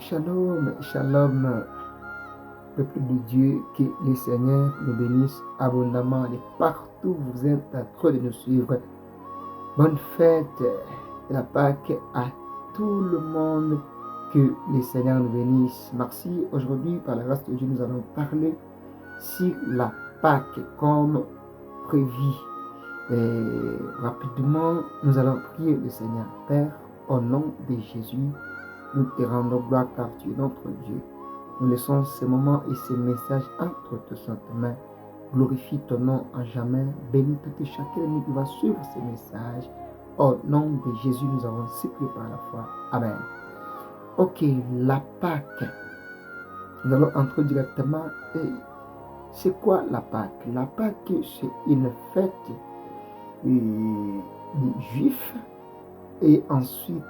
Shalom, shalom, peuple de Dieu, que le Seigneur nous bénisse abondamment et partout où vous êtes en train de nous suivre. Bonne fête de la Pâque à tout le monde, que le Seigneur nous bénisse. Merci. Aujourd'hui, par la grâce de Dieu, nous allons parler sur la Pâque comme prévu. Et rapidement, nous allons prier le Seigneur. Père, au nom de Jésus, nous te rendons gloire car tu es notre Dieu. Nous laissons ces moments et ces messages entre tes saintes mains. Glorifie ton nom à jamais. Bénis tout et chacun de nous qui va suivre ces messages. Au nom de Jésus, nous avons supplié par la foi. Amen. Ok, la Pâque. Nous allons entrer directement. C'est quoi la Pâque? La Pâque, c'est une fête des Juifs. Et ensuite,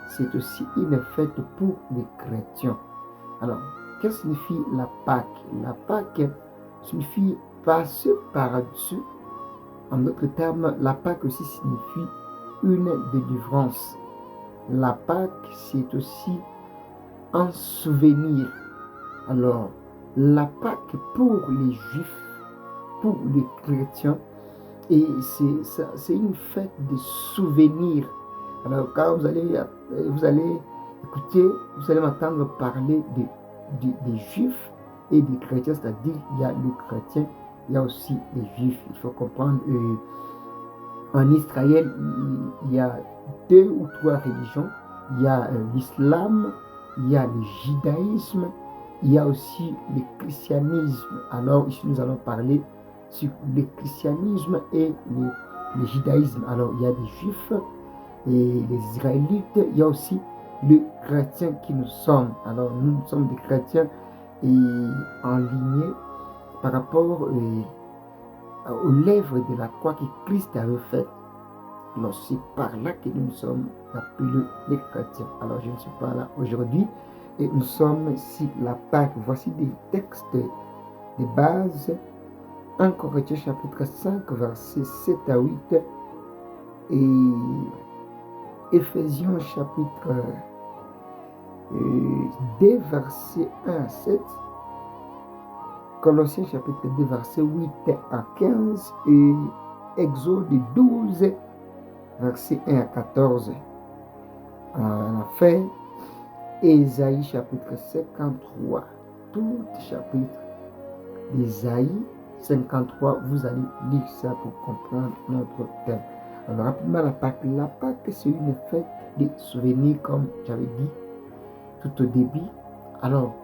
c'est aussi une fête pour les chrétiens. Alors, que signifie la Pâque? La Pâque signifie passer par-dessus. En d'autres termes, la Pâque aussi signifie une délivrance. La Pâque, c'est aussi un souvenir. Alors, la Pâque pour les Juifs, pour les chrétiens, et c'est une fête de souvenirs. Alors, quand vous allez écouter, vous allez m'entendre parler des Juifs et des chrétiens, c'est-à-dire il y a les chrétiens, il y a aussi les Juifs. Il faut comprendre, en Israël, il y a 2 ou 3 religions. Il y a l'islam, il y a le judaïsme, il y a aussi le christianisme. Alors ici, nous allons parler sur le christianisme et le judaïsme. Alors, il y a des Juifs et les Israélites, il y a aussi les chrétiens qui nous sommes. Alors, nous sommes des chrétiens en lignée par rapport aux lèvres de la croix que Christ avait faite. Alors, c'est par là que nous sommes appelés les chrétiens. Alors, je ne suis pas là aujourd'hui et nous sommes sur la Pâque. Voici des textes de base. 1 Corinthiens chapitre 5, versets 7 à 8 et Éphésiens chapitre 2, versets 1 à 7, Colossiens chapitre 2, versets 8 à 15 et Exode 12, versets 1 à 14. En fait, Ésaïe chapitre 53, tout chapitre d'Ésaïe 53, vous allez lire ça pour comprendre notre thème. Alors rapidement, la Pâque. La Pâque, c'est une fête de souvenirs, comme j'avais dit tout au début. Alors,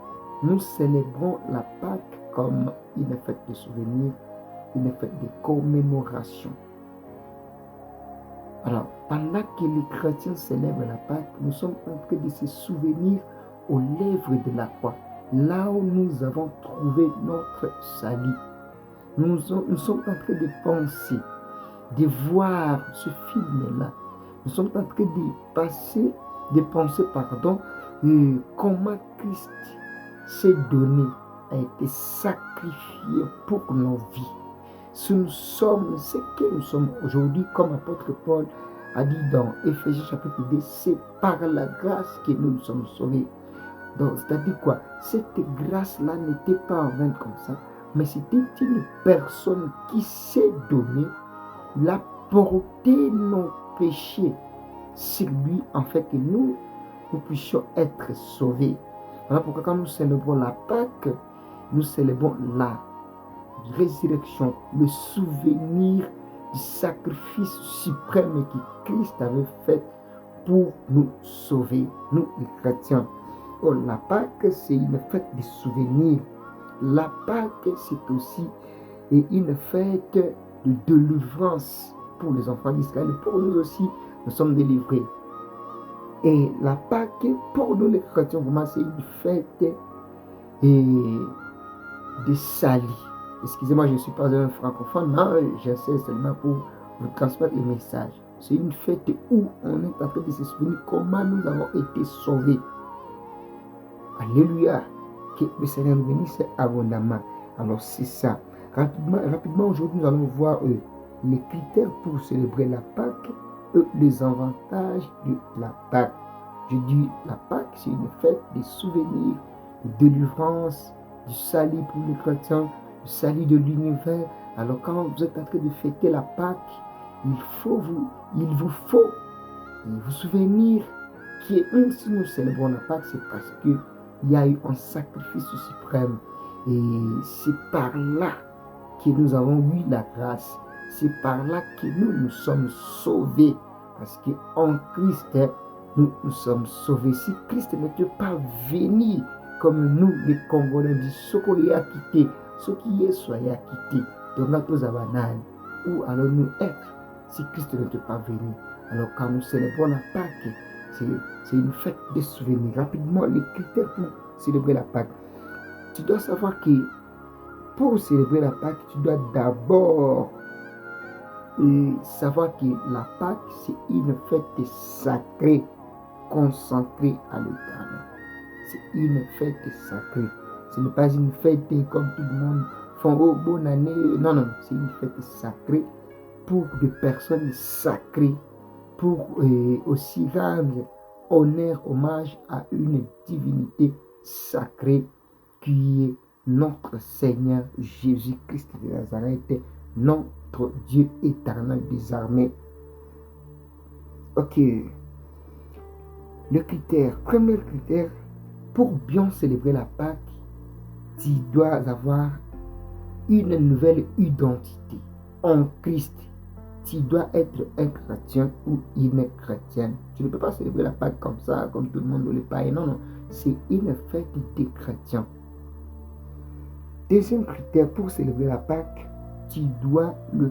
nous célébrons la Pâque comme une fête de souvenirs, une fête de commémoration. Alors, pendant que les chrétiens célèbrent la Pâque, nous sommes en train de se souvenir aux lèvres de la croix, là où nous avons trouvé notre salut. Nous sommes en train de penser, de voir ce film-là. Nous sommes en train de penser, comment Christ s'est donné, a été sacrifié pour nos vies. Si nous sommes ce que nous sommes aujourd'hui, comme l'apôtre Paul a dit dans Éphésiens chapitre 2, c'est par la grâce que nous sommes sauvés. Donc, c'est-à-dire quoi? Cette grâce-là n'était pas en vain comme ça, mais c'était une personne qui s'est donnée, il a porté nos péchés sur lui, en fait, que nous puissions être sauvés. Voilà pourquoi quand nous célébrons la Pâque, nous célébrons la résurrection, le souvenir du sacrifice suprême que Christ avait fait pour nous sauver, nous les chrétiens. Oh, la Pâque, c'est une fête de souvenirs. La Pâque, c'est aussi une fête de délivrance pour les enfants d'Israël. Pour nous aussi, nous sommes délivrés. Et la Pâque, pour nous les chrétiens, vraiment, c'est une fête de salut. Excusez-moi, je ne suis pas un francophone, mais j'essaie seulement pour vous transmettre le message. C'est une fête où on est en train de se souvenir comment nous avons été sauvés. Alléluia. Que le Seigneur nous bénisse abondamment. Alors c'est ça. Rapidement aujourd'hui, nous allons voir les critères pour célébrer la Pâque et les avantages de la Pâque. Je dis la Pâque, c'est une fête des souvenirs, de délivrance, du salut pour les chrétiens, du salut de l'univers. Alors quand vous êtes en train de fêter la Pâque, il vous faut vous souvenir que même si nous célébrons la Pâque, c'est parce qu'il y a eu un sacrifice suprême. Et c'est par là que nous avons eu la grâce. C'est par là que nous sommes sauvés. Parce qu'en Christ, nous sommes sauvés. Si Christ n'était pas venu comme nous, les Congolais, dit ce qu'on y a quitté, ce qui est soyez acquitté. Donc, nous avons où allons-nous être si Christ n'était pas venu? Alors, quand nous célébrons la Pâque, c'est une fête de souvenirs. Rapidement, les critères pour célébrer la Pâque. Tu dois savoir que pour célébrer la Pâque, tu dois d'abord savoir que la Pâque, c'est une fête sacrée, consacrée à l'Éternel. C'est une fête sacrée. Ce n'est pas une fête comme tout le monde font oh, bonne année. Non, non, c'est une fête sacrée pour des personnes sacrées, pour aussi rendre honneur, hommage à une divinité sacrée qui est notre Seigneur Jésus-Christ de Nazareth, notre Dieu éternel des armées. Ok. Premier critère, pour bien célébrer la Pâque, tu dois avoir une nouvelle identité en Christ. Tu dois être un chrétien ou une chrétienne. Tu ne peux pas célébrer la Pâque comme ça, comme tout le monde le païen. Non, non. C'est une fête des chrétiens. Deuxième critère, pour célébrer la Pâque, tu dois la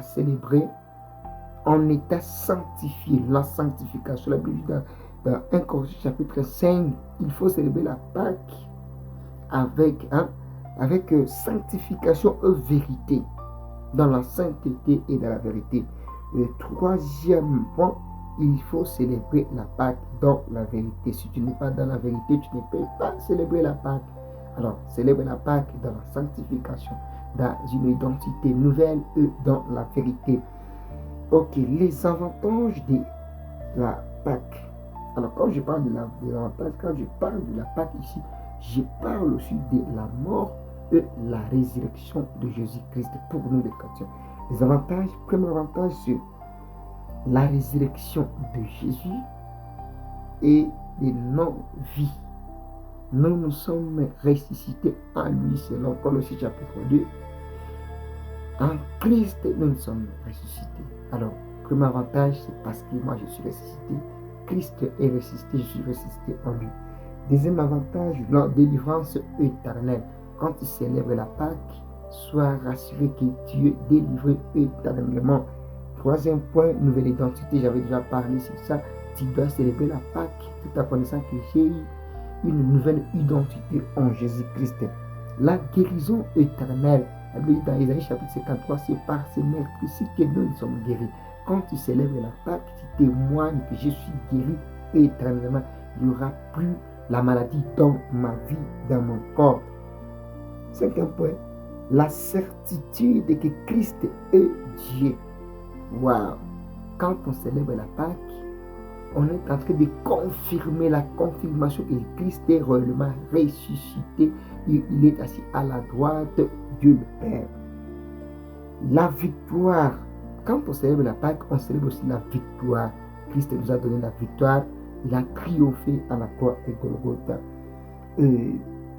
célébrer en état sanctifié. La sanctification, la Bible dit dans 1 Corinthiens chapitre 5, il faut célébrer la Pâque avec sanctification et vérité, dans la sainteté et dans la vérité. Le troisième point, il faut célébrer la Pâque dans la vérité. Si tu n'es pas dans la vérité, tu ne peux pas célébrer la Pâque. Alors, célèbre la Pâque dans la sanctification, dans une identité nouvelle et dans la vérité. Ok, les avantages de la Pâque. Alors, quand je parle de l'avantage, quand je parle de la Pâque ici, je parle aussi de la mort et la résurrection de Jésus-Christ pour nous les chrétiens. Les avantages, premier avantage, c'est la résurrection de Jésus et de nos vies. Nous sommes ressuscités en lui, selon Colossiens chapitre 2. En Christ, nous sommes ressuscités. Alors, premier avantage, c'est parce que moi je suis ressuscité. Christ est ressuscité, je suis ressuscité en lui. Deuxième avantage, la délivrance éternelle. Quand tu célèbres la Pâque, sois rassuré que tu es délivré éternellement. Troisième point, nouvelle identité. J'avais déjà parlé sur ça. Tu dois célébrer la Pâque tout en connaissant que j'ai une nouvelle identité en Jésus-Christ. La guérison éternelle. La Bible dit dans Isaïe chapitre 53, c'est par ces meurtres-ci que nous sommes guéris. Quand tu célèbres la Pâque, tu témoignes que je suis guéri éternellement. Il n'y aura plus la maladie dans ma vie, dans mon corps. Cinquième point, la certitude que Christ est Dieu. Waouh! Quand on célèbre la Pâque, on est en train de confirmer la confirmation que Christ est réellement ressuscité. Il est assis à la droite de Dieu le Père. La victoire. Quand on célèbre la Pâque, on célèbre aussi la victoire. Christ nous a donné la victoire. Il a triomphé à la croix de Golgotha.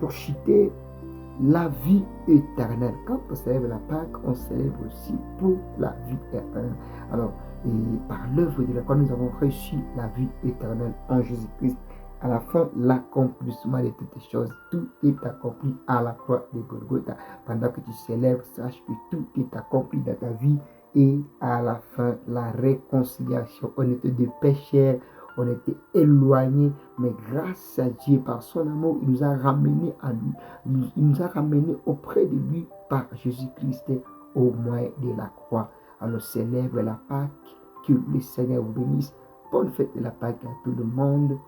Pour citer la vie éternelle. Quand on célèbre la Pâque, on célèbre aussi pour la vie éternelle. Alors, par l'œuvre de la croix, nous avons reçu la vie éternelle en Jésus-Christ. À la fin, l'accomplissement de toutes les choses, tout est accompli à la croix de Golgotha. Pendant que tu célèbres, sache que tout est accompli dans ta vie. Et à la fin, la réconciliation. On était des pécheurs, on était éloignés, mais grâce à Dieu, par son amour, il nous a ramenés à lui. Il nous a ramenés auprès de lui par Jésus-Christ au moyen de la croix. Alors célèbre la Pâque, que le Seigneur vous bénisse. Bonne fête de la Pâque à tout le monde.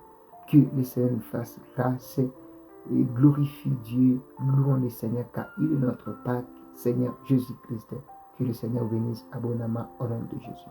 Que le Seigneur nous fasse grâce et glorifie Dieu. Louons le Seigneur car il est notre Pâque, Seigneur Jésus-Christ. Que le Seigneur vous bénisse abondamment au nom de Jésus.